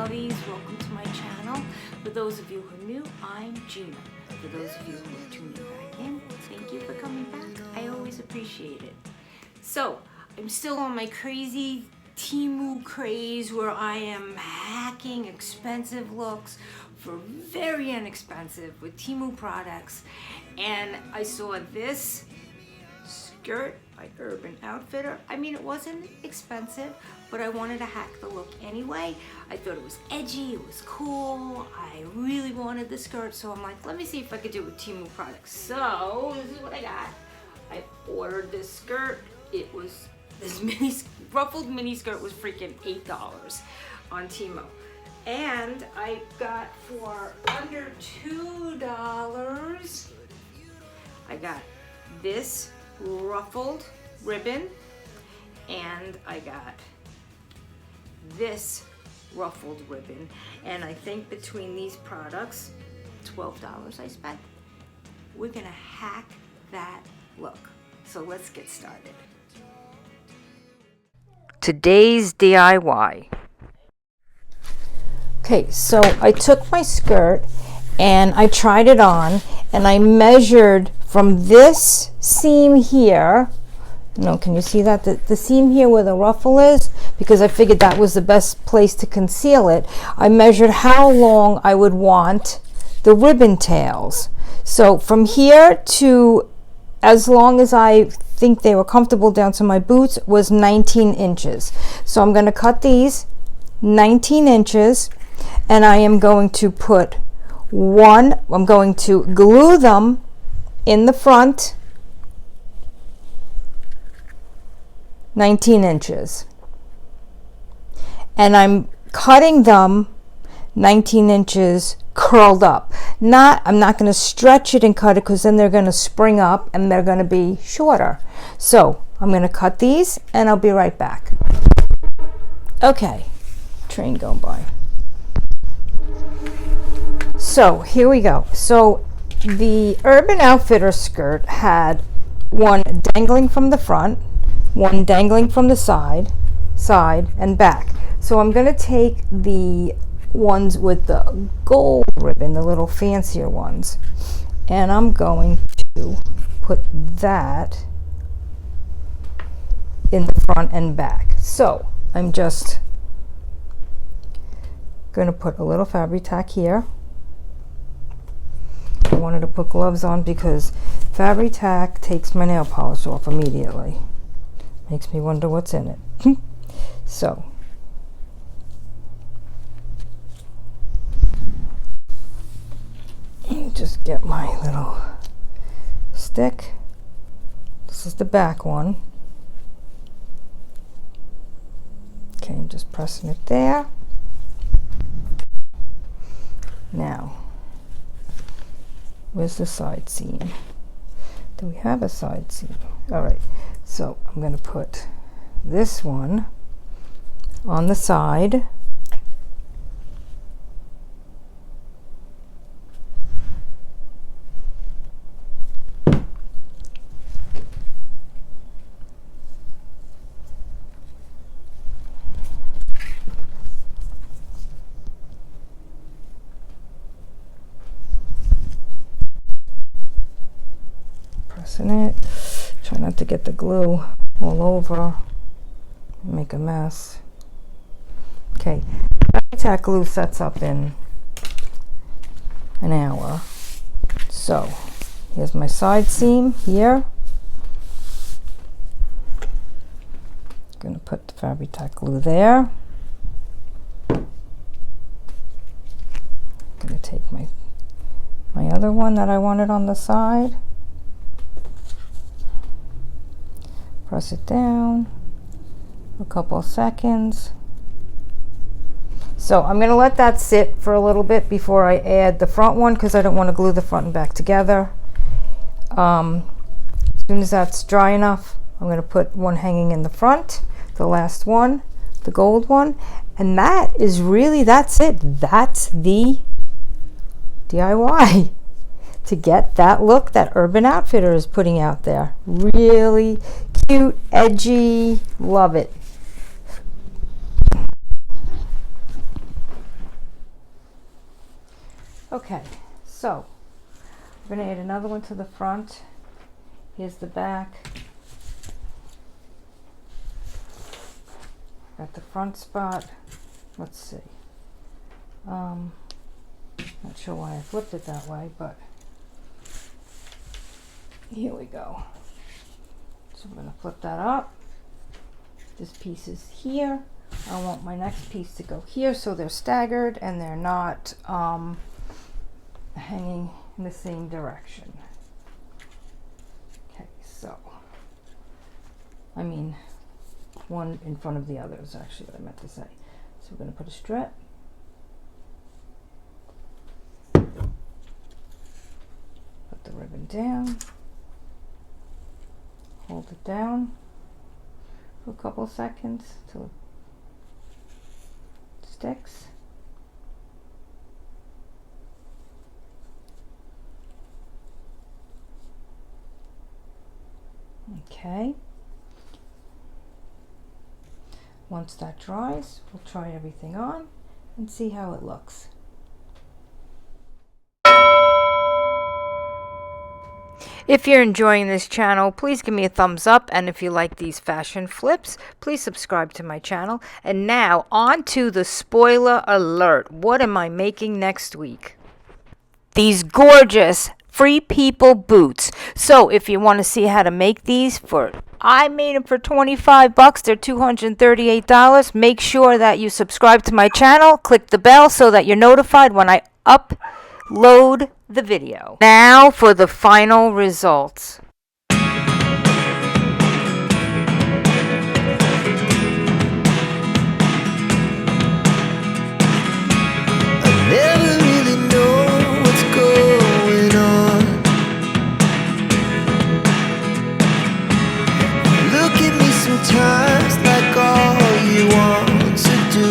lovies, welcome to my channel. For those of you who are new, I'm Gina. For those of you who are tuning back in, thank you for coming back. I always appreciate it. So, I'm still on my crazy Temu craze where I am hacking expensive looks for very inexpensive with Temu products. And I saw this skirt by Urban Outfitter. I mean, it wasn't expensive, but I wanted to hack the look anyway. I thought it was edgy, it was cool. I really wanted the skirt, so I'm like, let me see if I could do it with Temu products. So this is what I got. I ordered this skirt. It was, this ruffled mini skirt was freaking $8 on Temu. And I got for under $2, I got this ruffled ribbon, and I got this ruffled ribbon, and I think between these products, $12 I spent. We're gonna hack that look. So let's get started. Today's DIY. Okay, so I took my skirt and I tried it on, and I measured from this seam here. No, can you see that? The seam here where the ruffle is, because I figured that was the best place to conceal it. I measured how long I would want the ribbon tails. So from here to as long as I think they were comfortable down to my boots was 19 inches. So I'm going to cut these 19 inches, and I am going to put I'm going to glue them in the front 19 inches, and I'm cutting them 19 inches curled up. I'm not going to stretch it and cut it, because then they're going to spring up and they're going to be shorter. So I'm going to cut these and I'll be right back. Okay, train going by. So here we go. So the Urban Outfitter skirt had one dangling from the front, one dangling from the side and back. So I'm going to take the ones with the gold ribbon, the little fancier ones, and I'm going to put that in the front and back. So I'm just going to put a little fabric tack here. I wanted to put gloves on because fabric tack takes my nail polish off immediately. Makes me wonder what's in it. So just get my little stick. This is the back one. Okay, I'm just pressing it there. Now, where's the side seam? Do we have a side seam? All right, so I'm going to put this one on the side. It. Try not to get the glue all over, make a mess. Okay, tack glue sets up in an hour. So here's my side seam here. Going to put the fabric tack glue there. Going to take my other one that I wanted on the side. Press it down a couple seconds. So I'm going to let that sit for a little bit before I add the front one, because I don't want to glue the front and back together. As soon as that's dry enough, I'm going to put one hanging in the front, the last one, the gold one, and that is really, that's it. That's the DIY to get that look that Urban Outfitter is putting out there. Really cute, edgy, love it. Okay, so we're going to add another one to the front. Here's the back. Got the front spot. Let's see. Not sure why I flipped it that way, but here we go. So I'm going to flip that up. This piece is here. I want my next piece to go here so they're staggered and they're not hanging in the same direction. Okay, so I mean one in front of the other is actually what I meant to say. So we're going to put a strip. Put the ribbon down. Hold it down for a couple seconds till it sticks. Okay. Once that dries, we'll try everything on and see how it looks. If you're enjoying this channel, please give me a thumbs up, and if you like these fashion flips, please subscribe to my channel. And now on to the spoiler alert. What am I making next week? These gorgeous Free People boots. So if you want to see how to make these I made them for $25. They're $238. Make sure that you subscribe to my channel. Click the bell so that you're notified when I upload the video. Now for the final results. Sometimes like all you want to do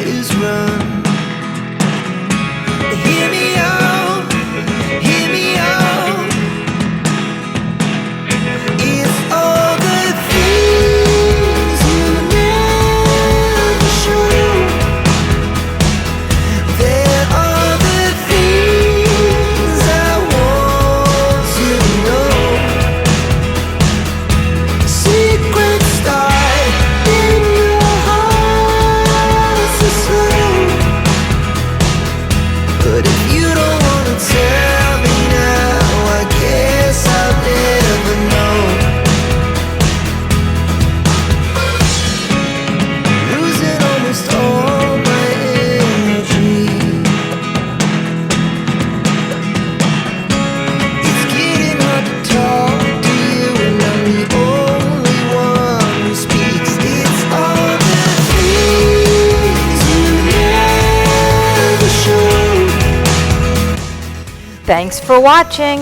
is run. Hear me out, hear me out. It's all the things you never show. There are the things I want to know. Secrets in your heart so slow. But if you don't wanna tell me now, I guess I'll never know. Losing almost all my energy. It's getting hard to talk to you, and I'm the only one who speaks. It's all the things you never show. Thanks for watching.